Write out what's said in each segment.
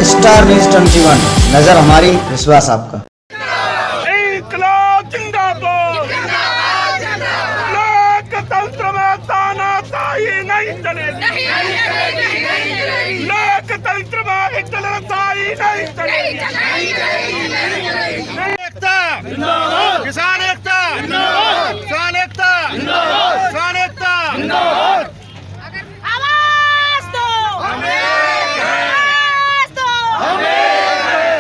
Star news 21, नजर हमारी, विश्वास आपका। इंकलाब जिंदाबाद, लोकतंत्र में तानाशाही नहीं चलेगी, लोकतंत्र में तानाशाही नहीं चलेगी। एकता जिंदाबाद, किसान एकता जिंदाबाद, किसान एकता जिंदाबाद, किसान एकता जिंदाबाद। आवाज दो, आवाज दो,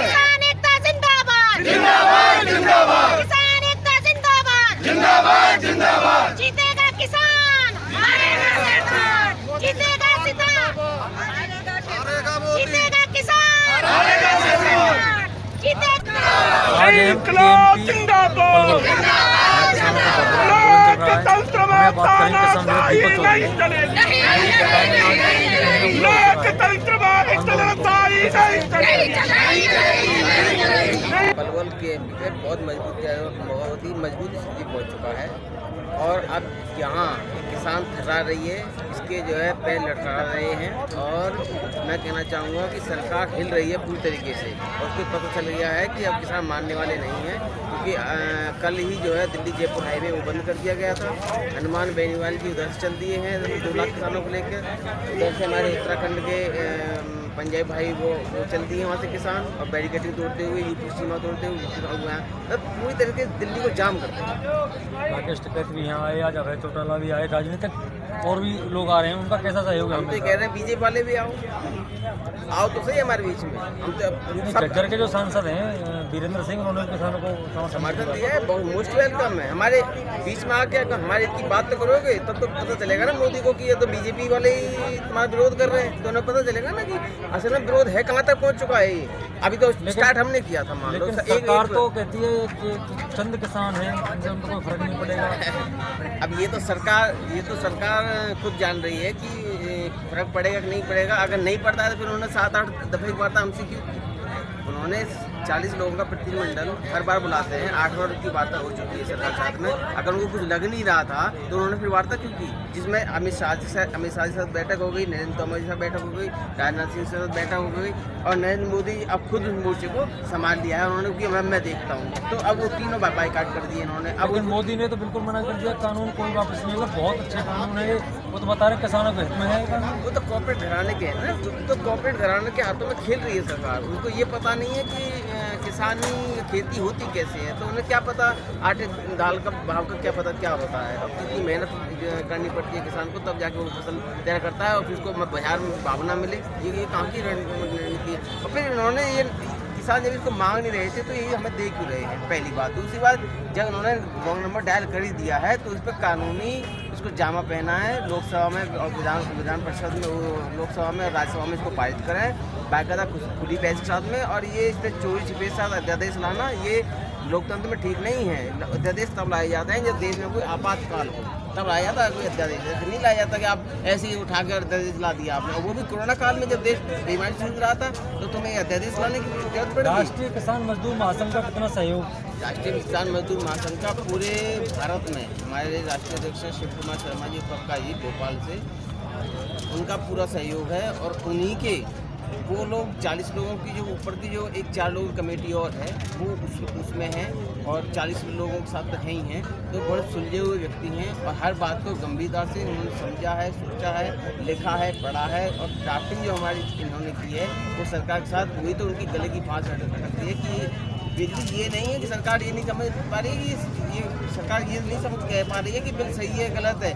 किसान एकता जिंदाबाद, जिंदाबाद जिंदाबाद, किसान एकता जिंदाबाद, जिंदाबाद जिंदाबाद। जीतेगा किसान, हारेगा सरकार, जीतेगा किसान, जीतेगा किसान, हारेगा सरकार, जीतेगा। इंकलाब जिंदाबाद, लोकतंत्र में तानाशाही नहीं चलेगी, लोकतंत्र में तानाशाही नहीं चलेगी। पलवल के बहुत मजबूत स्थिति पहुंच चुका है और अब यहाँ किसान थर्रा रही है, इसके जो है पैर लटका रहे हैं और मैं कहना चाहूँगा कि सरकार हिल रही है पूरी तरीके से और उसको पता चल गया है कि अब किसान मानने वाले नहीं हैं, क्योंकि कल ही जो है दिल्ली जयपुर हाईवे वो बंद कर दिया गया था। हनुमान बेनीवाल जी उधर से चल दिए हैं 2 लाख किसानों को लेकर, उधर से हमारे उत्तराखंड के पंजाब भाई वो चल दिए वहाँ से किसान और बैरिकेडिंग तोड़ते हुए यूपी सीमा तोड़ते हुए पूरी तरीके से दिल्ली को जाम करते हैं। राकेश टिकैत भी यहाँ आए, आज अभय चौटाला भी आए, राजनीतिक और भी लोग आ रहे हैं, उनका कैसा सहयोग है? हम तो कह रहे हैं बीजेपी वाले भी आओ तो सही हमारे बीच में। हम तो झज्जर के जो सांसद हैं वीरेंद्र सिंह, उन्होंने किसानों को समर्थन दिया है, बहुत मोस्ट वेलकम है। हमारे बीच में आके अगर हमारे की बात तो करोगे तब तो पता चलेगा ना मोदी को कि ये तो बीजेपी वाले ही तुम्हारा विरोध कर रहे हैं, तो उन्हें पता चलेगा ना कि असल में विरोध है कहाँ तक पहुँच चुका है ये। अभी तो स्टार्ट हमने किया था, मान लो। लेकिन सरकार तो कहती है कि चंद किसान हैं, उनसे उनको कोई फर्क नहीं पड़ेगा। अब ये तो सरकार खुद जान रही है कि फर्क पड़ेगा कि नहीं पड़ेगा। अगर नहीं पड़ता है तो फिर उन्होंने 7-8 दफे बात हमसे क्यों की? उन्होंने 40 लोगों का प्रतिनिधिमंडल हर बार बुलाते हैं, 8 बार की वार्ता हो चुकी है सरकार साथ में। अगर उनको कुछ लग नहीं रहा था तो उन्होंने फिर वार्ता क्यों की, जिसमें अमित शाह के साथ बैठक हो गई, नरेंद्र तोमर के साथ बैठक हो गई, राजनाथ सिंह के साथ बैठक हो गई और नरेंद्र मोदी अब खुद उस मोर्चे को संभाल लिया है उन्होंने कि मैं देखता हूँ। तो अब वो तीनों बाइकाट कर दिए इन्होंने। अब मोदी ने तो बिल्कुल मना कर दिया, कानून कोई वापस नहीं होगा, बहुत अच्छे कानून है, वो तो बता रहे किसानों के हित में है कानून। वो तो कॉर्पोरेट घराने के हैं ना, तो कॉर्पोरेट घराने के हाथों में खेल रही है सरकार। उनको ये पता नहीं है कि किसानी खेती होती कैसे है, तो उन्हें क्या पता आटे दाल का भाव का क्या पता क्या होता है। अब कितनी मेहनत करनी पड़ती है किसान को, तब जाके वो फसल तैयार करता है और फिर उसको बाजार में भाव ना मिले। ये कहाँ की रणनीति है? और फिर उन्होंने ये किसान जब इसको मांग नहीं रहे थे तो ये हमें दे क्यों रहे हैं, पहली बात। दूसरी बात, जब उन्होंने रॉन्ग नंबर डायल कर ही दिया है तो उस पर कानूनी उसको जामा पहना है, लोकसभा में और विधान परिषद में, लोकसभा में, राज्यसभा में इसको पारित करें बाकायदा खुली बहस के साथ में। और ये इस पर चोरी छिपे के साथ अध्यादेश लाना ये लोकतंत्र में ठीक नहीं है। अध्यादेश तब लाए जाते हैं जब देश में कोई आपातकाल हो, तब लाया जाता है कोई अध्यादेश। ऐसे नहीं लाया जाता कि आप ऐसे ही उठा कर अध्यादेश ला दिया आपने, और वो भी कोरोना काल में जब देश बीमारी चल रहा था तो तुम्हें अध्यादेश लाने की जरूरत पड़ी। राष्ट्रीय किसान मजदूर महासंघ का कितना सहयोग? राष्ट्रीय किसान मजदूर महासंघ का पूरे भारत में हमारे राष्ट्रीय अध्यक्ष शिव कुमार शर्मा जी पक्का जी भोपाल से, उनका पूरा सहयोग है। और उन्हीं के वो लोग 40 लोगों की जो ऊपर की जो 4 लोगों की कमेटी और है वो उसमें है और 40 लोगों के साथ तो है ही हैं, तो बहुत सुलझे हुए व्यक्ति हैं और हर बात को गंभीरता से उन्होंने समझा है, सोचा है, लिखा है, पढ़ा है। और ड्राफ्टिंग जो हमारी इन्होंने की है वो सरकार के साथ हुई तो उनकी गले की फांस अटकती है कि बिल्कुल ये नहीं है कि सरकार ये नहीं समझ पा रही है कि ये सरकार ये नहीं समझ कह पा रही है कि बिल सही है गलत है।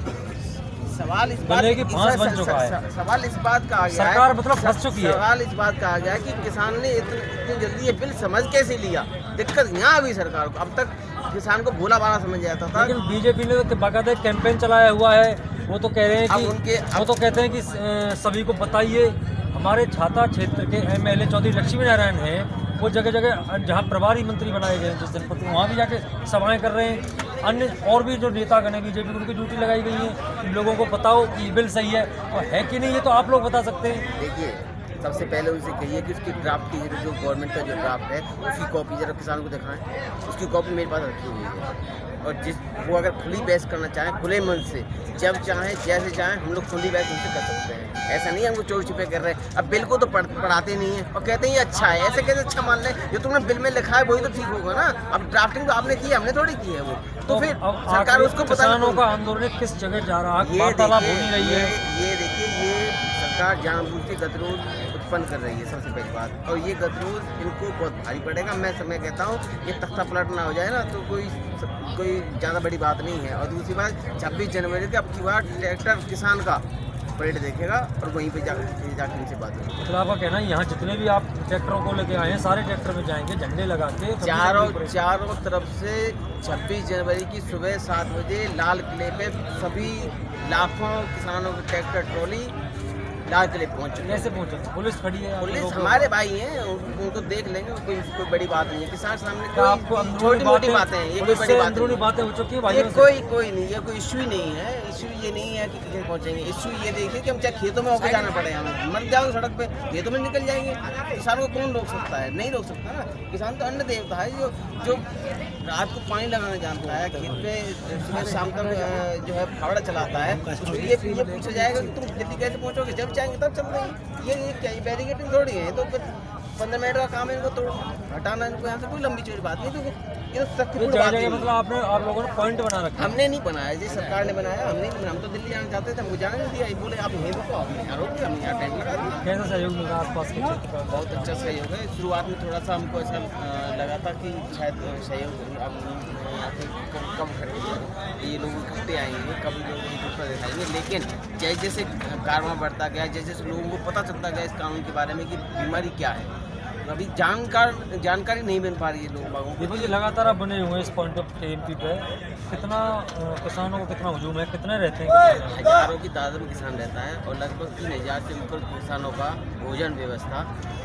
सवाल इस बात की फांस बन चुका है। सवाल इस बात का आ गया सरकार मतलब फंस चुकी है। सवाल इस बात का आ गया कि किसान ने इतनी जल्दी ये बिल समझ कैसे लिया। दिक्कत यहाँ आ गई सरकार को। अब तक किसान को भोला भाला समझ जाता था, लेकिन बीजेपी ने तो बाकायदा कैंपेन चलाया हुआ है। वो तो कह रहे हैं कि वो तो कहते हैं कि सभी को बताइए। हमारे छाता क्षेत्र के एमएलए चौधरी लक्ष्मी नारायण हैं, वो जगह जगह जहाँ प्रभारी मंत्री बनाए गए हैं जिस जनपद में, वहाँ भी जाके सभाएं कर रहे हैं। अन्य और भी जो नेतागण है बीजेपी की, उनकी ड्यूटी लगाई गई है लोगों को बताओ कि बिल सही है और है कि नहीं, ये तो आप लोग बता सकते हैं। देखिए, सबसे पहले उनसे कहिए कि उसकी ड्राफ्ट की जो गवर्नमेंट का जो ड्राफ्ट है उसकी कॉपी जरा किसानों को दिखाएं। उसकी कॉपी मेरे पास रखी हुई है। और जिस वो अगर खुली बहस करना चाहें खुले मन से, जब चाहें जैसे चाहें, हम लोग खुली बहस उनसे कर सकते हैं। ऐसा नहीं है हमको चोरी छिपे कर रहे हैं। अब बिल को तो पढ़ाते नहीं है और कहते हैं ये अच्छा है, ऐसे कैसे अच्छा मान लें? जो तुमने बिल में लिखा है वही तो ठीक होगा ना। अब ड्राफ्टिंग तो आपने की है, हमने थोड़ी की है वो, तो फिर सरकार उसको किसानों का आंदोलन किस जगह जा रहा है, वार्तालाप हो नहीं रही है। ये देखिए, ये सरकार जानबूझ के गतिरोध उत्पन्न कर रही है, सबसे पहली बात। और ये गतिरोध इनको बहुत भारी पड़ेगा। मैं कहता हूँ ये तख्ता पलट ना हो जाए ना तो कोई ज़्यादा बड़ी बात नहीं है। और दूसरी बात, 26 जनवरी के अब की बार ट्रैक्टर किसान का परेड देखेगा और वहीं पे जाकर इनसे बात होगी। मतलब आपका कहना है यहाँ जितने भी आप ट्रैक्टरों को लेके आए हैं सारे ट्रैक्टर में जाएंगे, झंडे लगा के चारों तरफ से 26 जनवरी की सुबह 7 बजे लाल किले पे सभी लाखों किसानों की ट्रैक्टर ट्रॉली लाल किले पहुँच चुके। कैसे पहुँचे? पुलिस खड़ी है, पुलिस हमारे भाई हैं, उनको देख लेंगे, कोई बड़ी बात नहीं है। किसान सामने आपको छोटी मोटी बातें हैं, ये कोई बड़ी बात अंदरूनी बातें हो चुकी है ये कोई नहीं, ये कोई इशू ही नहीं है। इशू ये नहीं है कि किसी पहुँचेंगे। इशू ये देखिए कि हम चाहे खेतों में होकर जाना पड़े, हमें मर जाओ सड़क पे, खेतों में निकल जाएंगे। किसान को कौन रोक सकता है? नहीं रोक सकता ना। किसान तो अन्न देवता है जो रात को पानी लगाना जानता है, खेत पे सुबह शाम तक जो है फावड़ा चलाता है। तो ये पूछा जाएगा कि तुम जल्दी कैसे पहुँचोगे? जब चाहेंगे तब चल रही। ये क्या बैरिकेडिंग थोड़ी है, तो 15 मिनट का काम है इनको तोड़ हटाना। इनको यहाँ से कोई लंबी चोरी बात नहीं। तो ये तो सख्त बात है। मतलब आप लोगों ने पॉइंट बना रखा। हमने नहीं बनाया जी, सरकार ने बनाया। हम तो दिल्ली जाना चाहते थे, हमको जाने नहीं दिया। ये बोले आप यहीं रुको, आपने यहाँ रोक दिया, हमने यहाँ टेंट लगा दिया। कैसा सहयोग मिला आसपास के क्षेत्र का? बहुत अच्छा सहयोग है। शुरुआत में थोड़ा सा हमको ऐसा लगा था कि शायद सहयोग अब यहाँ पे कम खड़े ये लोग इकट्ठे आएंगे, कभी लोग एक दूसरा दिखाएंगे। लेकिन जैसे जैसे कारवां बढ़ता गया, जैसे जैसे लोगों को पता चलता गया इस कानून के बारे में कि बीमारी क्या है, अभी जानकारी नहीं मिल पा रही है लोगों को। दीपक जी, लगातार आप बने हुए हैं इस पॉइंट ऑफ टीएमपी पे, कितना किसानों को कितना हजूम है, कितने रहते हैं? हजारों की तादाद में किसान रहता है और लगभग 3000 से ऊपर किसानों का भोजन व्यवस्था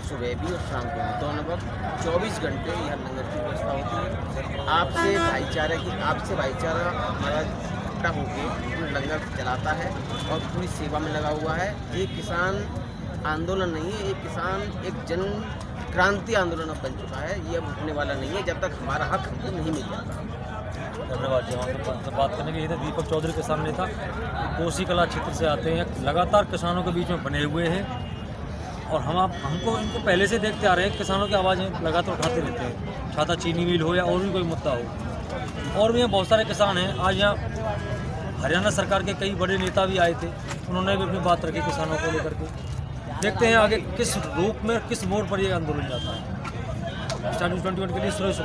सुबह भी और शाम को भी दोनों वक्त 24 घंटे यहाँ लंगर की व्यवस्था होती है। आपसे भाईचारा हमारा इकट्ठा होकर लंगर चलाता है और पूरी सेवा में लगा हुआ है। ये किसान आंदोलन नहीं है, एक किसान एक जन क्रांति आंदोलन अब बन चुका है। ये अब रुकने वाला नहीं है जब तक हमारा हक हमको नहीं मिल जाता। धन्यवाद जी। हमारे बात करने के लिए दीपक चौधरी के सामने था, कोसी कला क्षेत्र से आते हैं, लगातार किसानों के बीच में बने हुए हैं और हमको इनको पहले से देखते आ रहे हैं। किसानों की आवाज़ें लगातार उठाते रहते हैं, छाता चीनी मिल हो या और भी कोई मुद्दा हो। और भी यहाँ बहुत सारे किसान हैं। आज यहाँ हरियाणा सरकार के कई बड़े नेता भी आए थे, उन्होंने भी अपनी बात रखी किसानों को लेकर के। देखते हैं आगे किस रूप में, किस मोड़ पर ये आंदोलन जाता है। स्टार न्यूज़ 21 के लिए सुरेश।